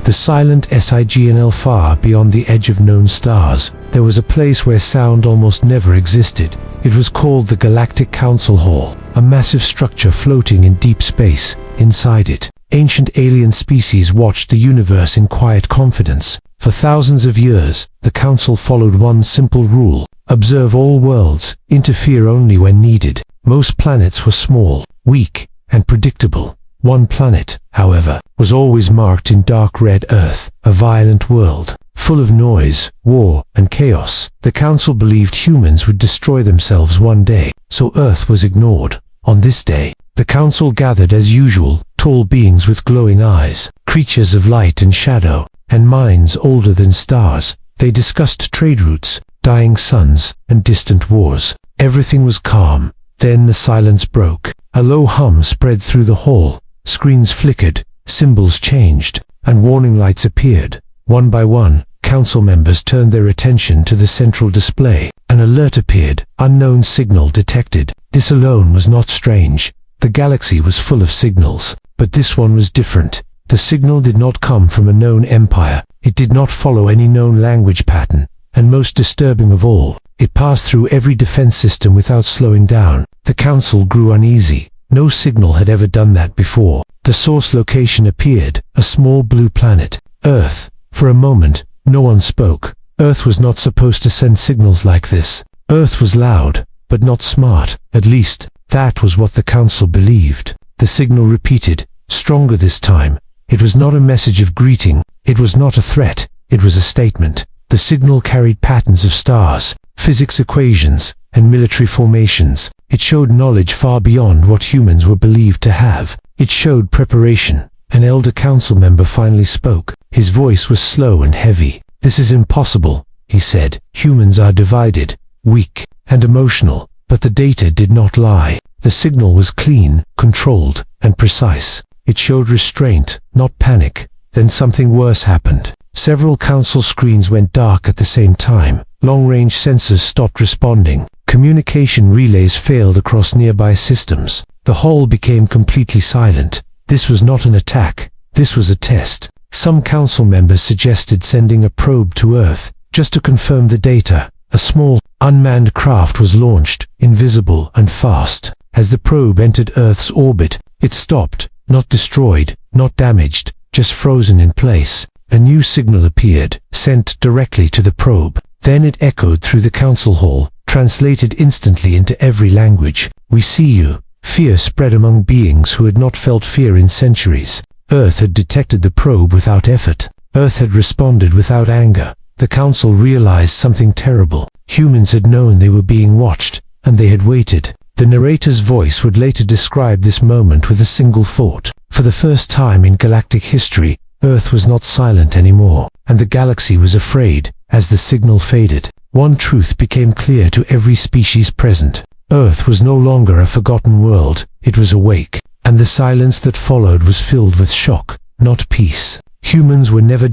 The silent signal far beyond the edge of known stars, there was a place where sound almost never existed. It was called the Galactic Council Hall, a massive structure floating in deep space. Inside it, ancient alien species watched the universe in quiet confidence. For thousands of years, the Council followed one simple rule: observe all worlds, interfere only when needed. Most planets were small, weak, and predictable. One planet, however, was always marked in dark red: Earth, a violent world, full of noise, war, and chaos. The Council believed humans would destroy themselves one day, so Earth was ignored. On this day, the Council gathered as usual, tall beings with glowing eyes, creatures of light and shadow, and minds older than stars. They discussed trade routes, dying suns, and distant wars. Everything was calm. Then the silence broke. A low hum spread through the hall. Screens flickered, symbols changed, and warning lights appeared. One by one, Council members turned their attention to the central display. An alert appeared: unknown signal detected. This alone was not strange. The galaxy was full of signals, but this one was different. The signal did not come from a known empire. It did not follow any known language pattern. And most disturbing of all, it passed through every defense system without slowing down. The Council grew uneasy. No signal had ever done that before. The source location appeared: a small blue planet, Earth. For a moment, no one spoke. Earth was not supposed to send signals like this. Earth was loud, but not smart. At least, that was what the Council believed. The signal repeated, stronger this time. It was not a message of greeting. It was not a threat. It was a statement. The signal carried patterns of stars, physics equations, and military formations. It showed knowledge far beyond what humans were believed to have. It showed preparation. An elder council member finally spoke. His voice was slow and heavy. "This is impossible," he said. "Humans are divided, weak, and emotional." But the data did not lie. The signal was clean, controlled, and precise. It showed restraint, not panic. Then something worse happened. Several council screens went dark at the same time. Long-range sensors stopped responding. Communication relays failed across nearby systems. The hall became completely silent. This was not an attack. This was a test. Some council members suggested sending a probe to Earth, just to confirm the data. A small, unmanned craft was launched, invisible and fast. As the probe entered Earth's orbit, it stopped, not destroyed, not damaged, just frozen in place. A new signal appeared, sent directly to the probe. Then it echoed through the council hall, translated instantly into every language. "We see you." Fear spread among beings who had not felt fear in centuries. Earth had detected the probe without effort. Earth had responded without anger. The council realized something terrible. Humans had known they were being watched, and they had waited. The narrator's voice would later describe this moment with a single thought. For the first time in galactic history, Earth was not silent anymore, and the galaxy was afraid. As the signal faded, one truth became clear to every species present. Earth was no longer a forgotten world. It was awake, and the silence that followed was filled with shock, not peace. Humans were never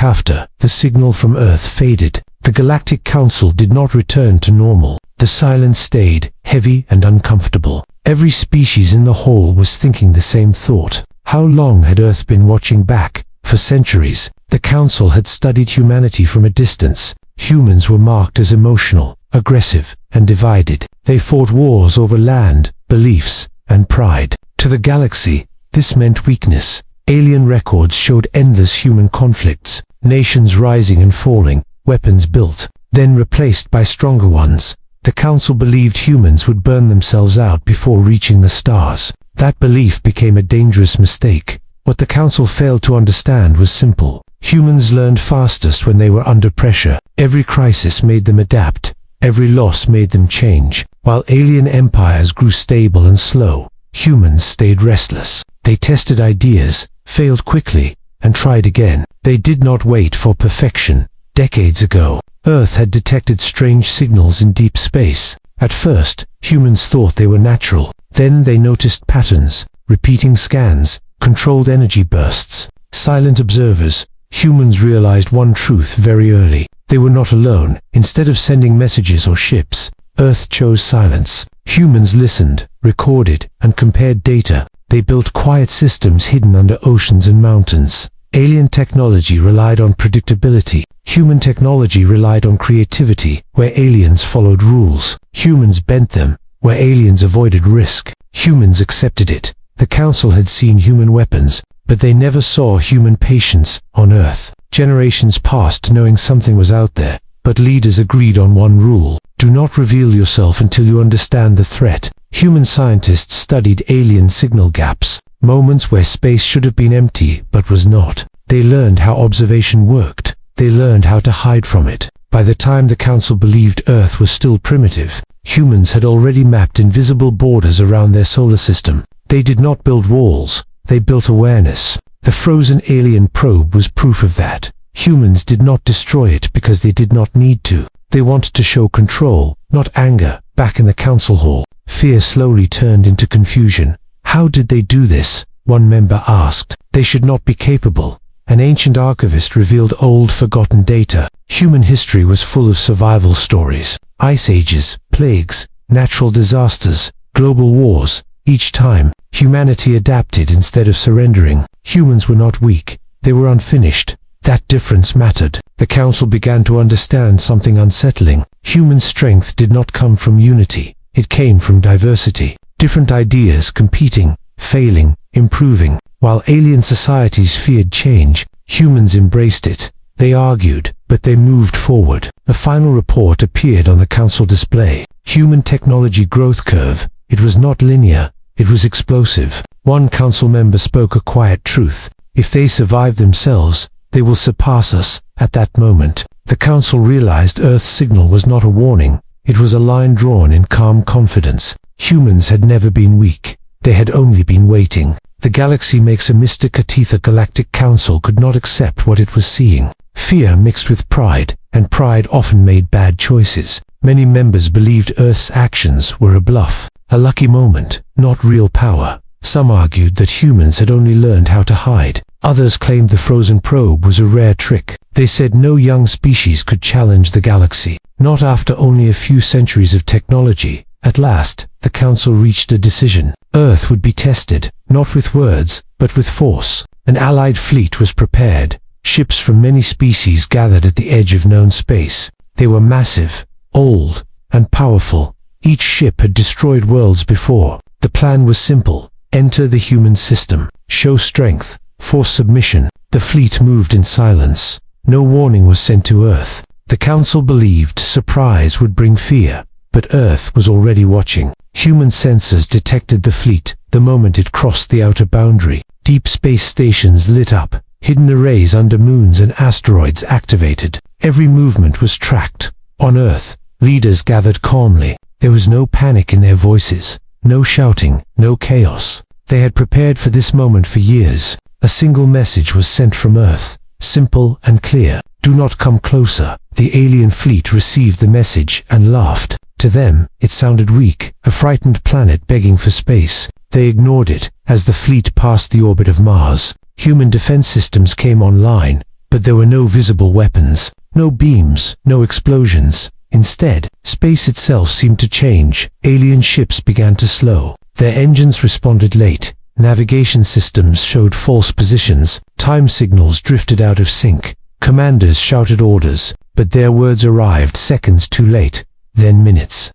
after. The signal from Earth faded. The Galactic Council did not return to normal. The silence stayed, heavy and uncomfortable. Every species in the hall was thinking the same thought. How long had Earth been watching back? For centuries. The Council had studied humanity from a distance. Humans were marked as emotional, aggressive, and divided. They fought wars over land, beliefs, and pride. To the galaxy, this meant weakness. Alien records showed endless human conflicts, nations rising and falling, weapons built, then replaced by stronger ones. The Council believed humans would burn themselves out before reaching the stars. That belief became a dangerous mistake. What the Council failed to understand was simple. Humans learned fastest when they were under pressure. Every crisis made them adapt. Every loss made them change. While alien empires grew stable and slow, humans stayed restless. They tested ideas, failed quickly, and tried again. They did not wait for perfection. Decades ago, Earth had detected strange signals in deep space. At first, humans thought they were natural. Then they noticed patterns, repeating scans, controlled energy bursts. Silent observers, humans realized one truth very early. They were not alone. Instead of sending messages or ships, Earth chose silence. Humans listened, recorded, and compared data. They built quiet systems hidden under oceans and mountains. Alien technology relied on predictability. Human technology relied on creativity. Where aliens followed rules, humans bent them. Where aliens avoided risk, humans accepted it. The Council had seen human weapons, but they never saw human patience on Earth. Generations passed knowing something was out there, but leaders agreed on one rule: do not reveal yourself until you understand the threat. Human scientists studied alien signal gaps, moments where space should have been empty but was not. They learned how observation worked. They learned how to hide from it. By the time the Council believed Earth was still primitive, humans had already mapped invisible borders around their solar system. They did not build walls, they built awareness. The frozen alien probe was proof of that. Humans did not destroy it because they did not need to. They wanted to show control, not anger. Back in the Council hall, fear slowly turned into confusion. How did they do this? One member asked. They should not be capable. An ancient archivist revealed old forgotten data. Human history was full of survival stories. Ice ages, plagues, natural disasters, global wars. Each time, humanity adapted instead of surrendering. Humans were not weak. They were unfinished. That difference mattered. The Council began to understand something unsettling. Human strength did not come from unity. It came from diversity. Different ideas competing, failing, improving. While alien societies feared change, humans embraced it. They argued, but they moved forward. A final report appeared on the Council display. Human technology growth curve. It was not linear. It was explosive. One Council member spoke a quiet truth. If they survive themselves, they will surpass us. At that moment, the Council realized Earth's signal was not a warning. It was a line drawn in calm confidence. Humans had never been weak. They had only been waiting. The galaxy makes a mistake. The Galactic Council could not accept what it was seeing. Fear mixed with pride, and pride often made bad choices. Many members believed Earth's actions were a bluff, a lucky moment, not real power. Some argued that humans had only learned how to hide. Others claimed the frozen probe was a rare trick. They said no young species could challenge the galaxy, not after only a few centuries of technology. At last, the Council reached a decision. Earth would be tested, not with words, but with force. An allied fleet was prepared. Ships from many species gathered at the edge of known space. They were massive, old, and powerful. Each ship had destroyed worlds before. The plan was simple: enter the human system, show strength, force submission. The fleet moved in silence. No warning was sent to Earth. The Council believed surprise would bring fear, but Earth was already watching. Human sensors detected the fleet the moment it crossed the outer boundary. Deep space stations lit up. Hidden arrays under moons and asteroids activated. Every movement was tracked. On Earth, leaders gathered calmly. There was no panic in their voices, no shouting, no chaos. They had prepared for this moment for years. A single message was sent from Earth, simple and clear: do not come closer. The alien fleet received the message and laughed. To them, it sounded weak, a frightened planet begging for space. They ignored it. As the fleet passed the orbit of Mars, human defense systems came online, but there were no visible weapons, no beams, no explosions. Instead, space itself seemed to change. Alien ships began to slow. Their engines responded late. Navigation systems showed false positions. Time signals drifted out of sync. Commanders shouted orders, but their words arrived seconds too late, then minutes.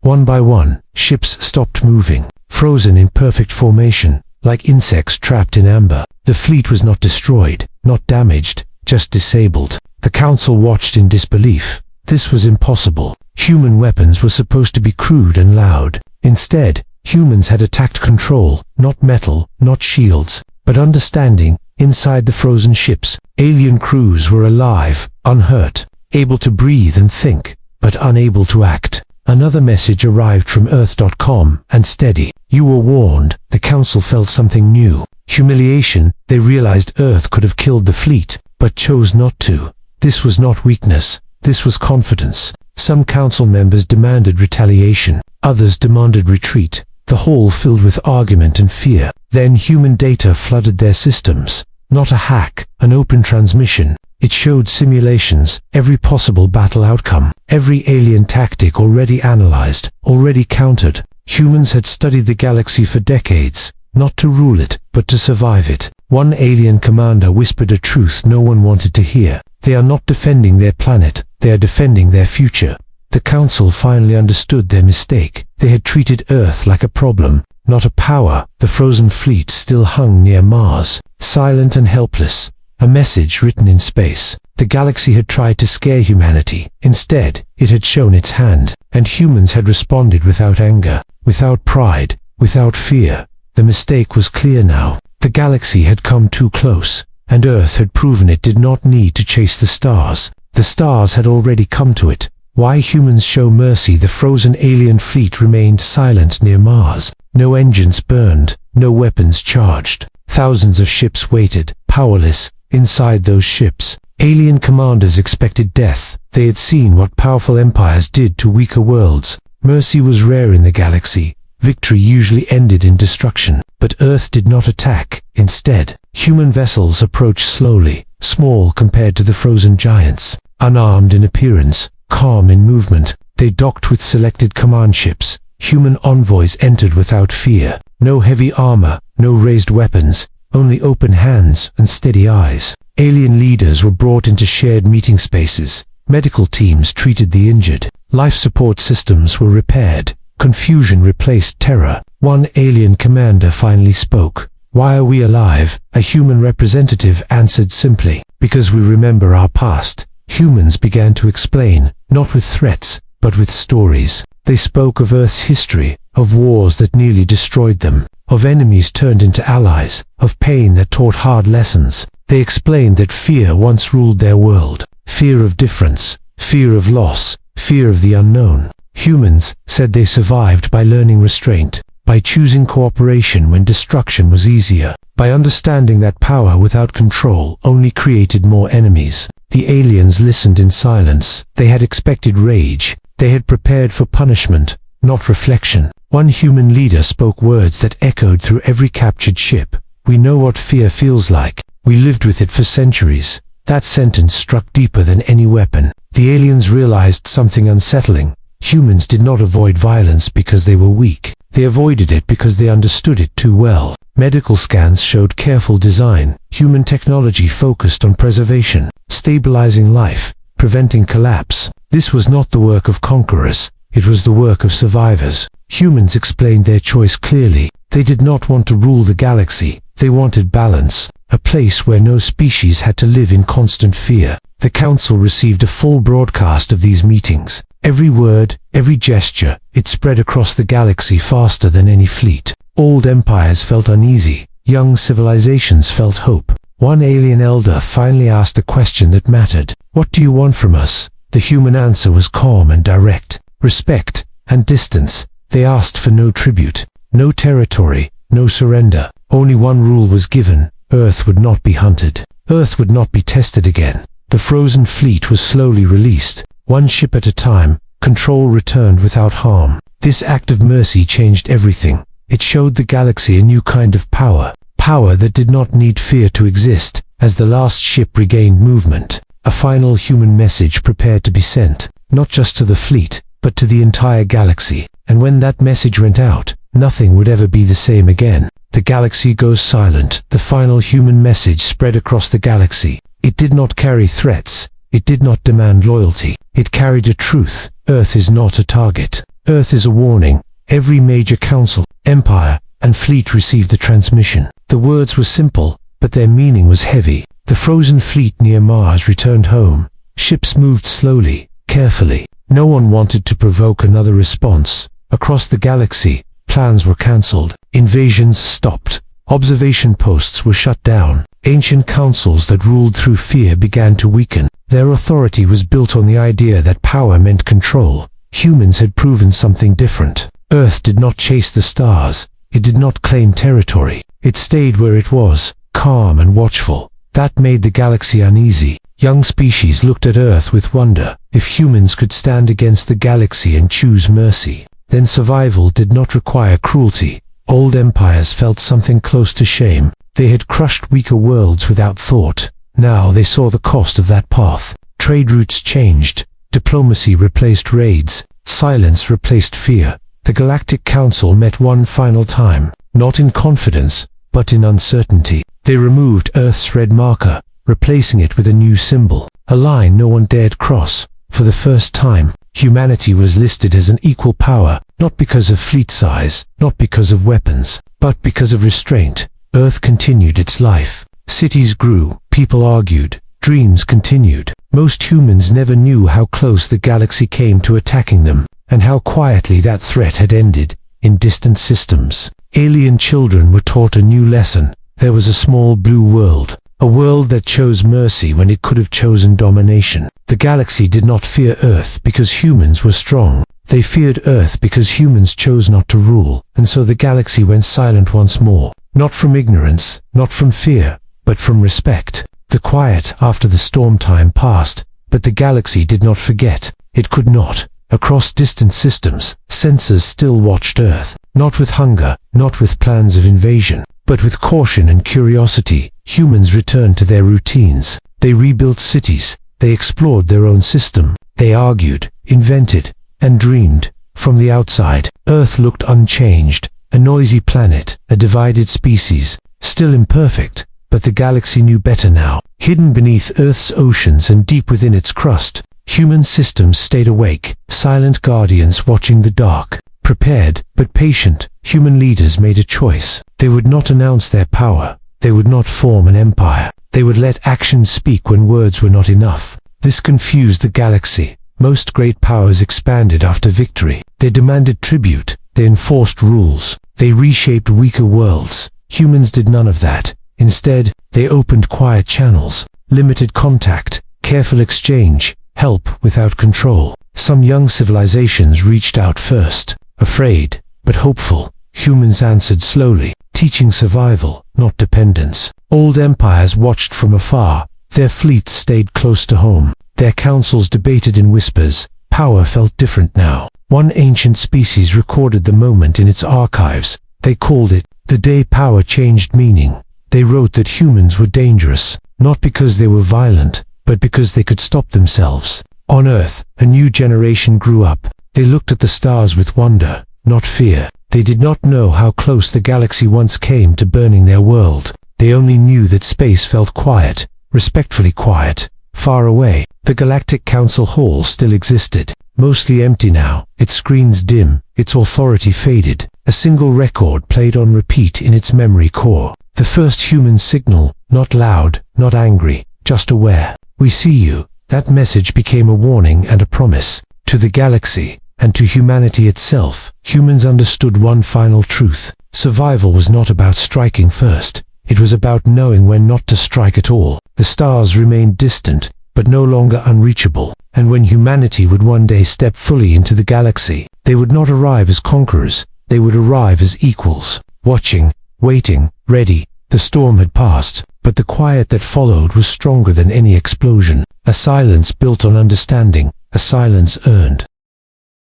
One by one, ships stopped moving, frozen in perfect formation, like insects trapped in amber. The fleet was not destroyed, not damaged, just disabled. The Council watched in disbelief. This was impossible. Human weapons were supposed to be crude and loud. Instead, humans had attacked control, not metal, not shields, but understanding. Inside the frozen ships, alien crews were alive, unhurt, able to breathe and think, but unable to act. Another message arrived from Earth.com, and steady. You were warned. The Council felt something new. Humiliation. They realized Earth could have killed the fleet, but chose not to. This was not weakness. This was confidence. Some Council members demanded retaliation. Others demanded retreat. The hall filled with argument and fear. Then human data flooded their systems. Not a hack, an open transmission. It showed simulations, every possible battle outcome, every alien tactic already analyzed, already countered. Humans had studied the galaxy for decades. not to rule it, but to survive it. One alien commander whispered a truth no one wanted to hear. They are not defending their planet, they are defending their future. The Council finally understood their mistake. They had treated Earth like a problem, not a power. The frozen fleet still hung near Mars, silent and helpless, a message written in space. The galaxy had tried to scare humanity. Instead, it had shown its hand, and humans had responded without anger, without pride, without fear. The mistake was clear now. The galaxy had come too close, and Earth had proven it did not need to chase the stars. The stars had already come to it. Why humans show mercy? The frozen alien fleet remained silent near Mars. No engines burned, no weapons charged. Thousands of ships waited, powerless, inside those ships. Alien commanders expected death. They had seen what powerful empires did to weaker worlds. Mercy was rare in the galaxy. Victory usually ended in destruction. But Earth did not attack. Instead, human vessels approached slowly, small compared to the frozen giants. Unarmed in appearance, calm in movement, they docked with selected command ships. Human envoys entered without fear. No heavy armor, no raised weapons, only open hands and steady eyes. Alien leaders were brought into shared meeting spaces. Medical teams treated the injured. Life support systems were repaired. Confusion replaced terror. One alien commander finally spoke. "Why are we alive?" A human representative answered simply, "Because we remember our past." Humans began to explain, not with threats, but with stories. They spoke of Earth's history, of wars that nearly destroyed them, of enemies turned into allies, of pain that taught hard lessons. They explained that fear once ruled their world. Fear of difference, fear of loss, fear of the unknown. Humans said they survived by learning restraint, by choosing cooperation when destruction was easier, by understanding that power without control only created more enemies. The aliens listened in silence. They had expected rage. They had prepared for punishment, not reflection. One human leader spoke words that echoed through every captured ship. "We know what fear feels like. We lived with it for centuries." That sentence struck deeper than any weapon. The aliens realized something unsettling. Humans did not avoid violence because they were weak. They avoided it because they understood it too well. Medical scans showed careful design. Human technology focused on preservation, stabilizing life, preventing collapse. This was not the work of conquerors. It was the work of survivors. Humans explained their choice clearly. They did not want to rule the galaxy. They wanted balance, a place where no species had to live in constant fear. The Council received a full broadcast of these meetings. Every word, every gesture, it spread across the galaxy faster than any fleet. Old empires felt uneasy. Young civilizations felt hope. One alien elder finally asked a question that mattered. "What do you want from us?" The human answer was calm and direct. Respect and distance. They asked for no tribute, no territory, no surrender. Only one rule was given: Earth would not be hunted. Earth would not be tested again. The frozen fleet was slowly released. One ship at a time, control returned without harm. This act of mercy changed everything. It showed the galaxy a new kind of power. Power that did not need fear to exist. As the last ship regained movement, a final human message prepared to be sent, not just to the fleet, but to the entire galaxy. And when that message went out, nothing would ever be the same again. The galaxy goes silent. The final human message spread across the galaxy. It did not carry threats. It did not demand loyalty. It carried a truth. Earth is not a target. Earth is a warning. Every major council, empire, and fleet received the transmission. The words were simple, but their meaning was heavy. The frozen fleet near Mars returned home. Ships moved slowly, carefully. No one wanted to provoke another response. Across the galaxy, plans were cancelled. Invasions stopped. Observation posts were shut down. Ancient councils that ruled through fear began to weaken. Their authority was built on the idea that power meant control. Humans had proven something different. Earth did not chase the stars. It did not claim territory. It stayed where it was, calm and watchful. That made the galaxy uneasy. Young species looked at Earth with wonder. If humans could stand against the galaxy and choose mercy, then survival did not require cruelty. Old empires felt something close to shame. They had crushed weaker worlds without thought. Now they saw the cost of that path. Trade routes changed. Diplomacy replaced raids. Silence replaced fear. The Galactic Council met one final time. not in confidence, but in uncertainty. They removed Earth's red marker, replacing it with a new symbol, a line no one dared cross. For the first time, humanity was listed as an equal power, not because of fleet size, not because of weapons, but because of restraint. Earth continued its life. Cities grew, people argued, dreams continued. Most humans never knew how close the galaxy came to attacking them, and how quietly that threat had ended. In distant systems, alien children were taught a new lesson. There was a small blue world, a world that chose mercy when it could have chosen domination. The galaxy did not fear Earth because humans were strong. They feared Earth because humans chose not to rule, and so the galaxy went silent once more. Not from ignorance, not from fear, but from respect. The quiet after the storm time passed, but the galaxy did not forget. It could not. Across distant systems, sensors still watched Earth, not with hunger, not with plans of invasion, but with caution and curiosity. Humans returned to their routines. They rebuilt cities. They explored their own system. They argued, invented, and dreamed. From the outside, Earth looked unchanged, a noisy planet, a divided species, still imperfect, but the galaxy knew better now. Hidden beneath Earth's oceans and deep within its crust, human systems stayed awake, silent guardians watching the dark. Prepared, but patient, human leaders made a choice. They would not announce their power. They would not form an empire. They would let actions speak when words were not enough. This confused the galaxy. Most great powers expanded after victory. They demanded tribute. They enforced rules. They reshaped weaker worlds. Humans did none of that. Instead, they opened quiet channels, limited contact, careful exchange, help without control. Some young civilizations reached out first, afraid, but hopeful. Humans answered slowly, teaching survival, not dependence. Old empires watched from afar. Their fleets stayed close to home. Their councils debated in whispers. Power felt different now. One ancient species recorded the moment in its archives. They called it the day power changed meaning. They wrote that humans were dangerous, not because they were violent, but because they could stop themselves. On Earth, a new generation grew up. They looked at the stars with wonder, not fear. They did not know how close the galaxy once came to burning their world. They only knew that space felt quiet, respectfully quiet, far away. The Galactic Council Hall still existed, mostly empty now, its screens dim, its authority faded. A single record played on repeat in its memory core. The first human signal, not loud, not angry, just aware. We see you. That message became a warning and a promise. To the galaxy, and to humanity itself, humans understood one final truth. Survival was not about striking first. It was about knowing when not to strike at all. The stars remained distant, but no longer unreachable. And when humanity would one day step fully into the galaxy, they would not arrive as conquerors. They would arrive as equals, watching, waiting, ready. The storm had passed, but the quiet that followed was stronger than any explosion. A silence built on understanding, a silence earned.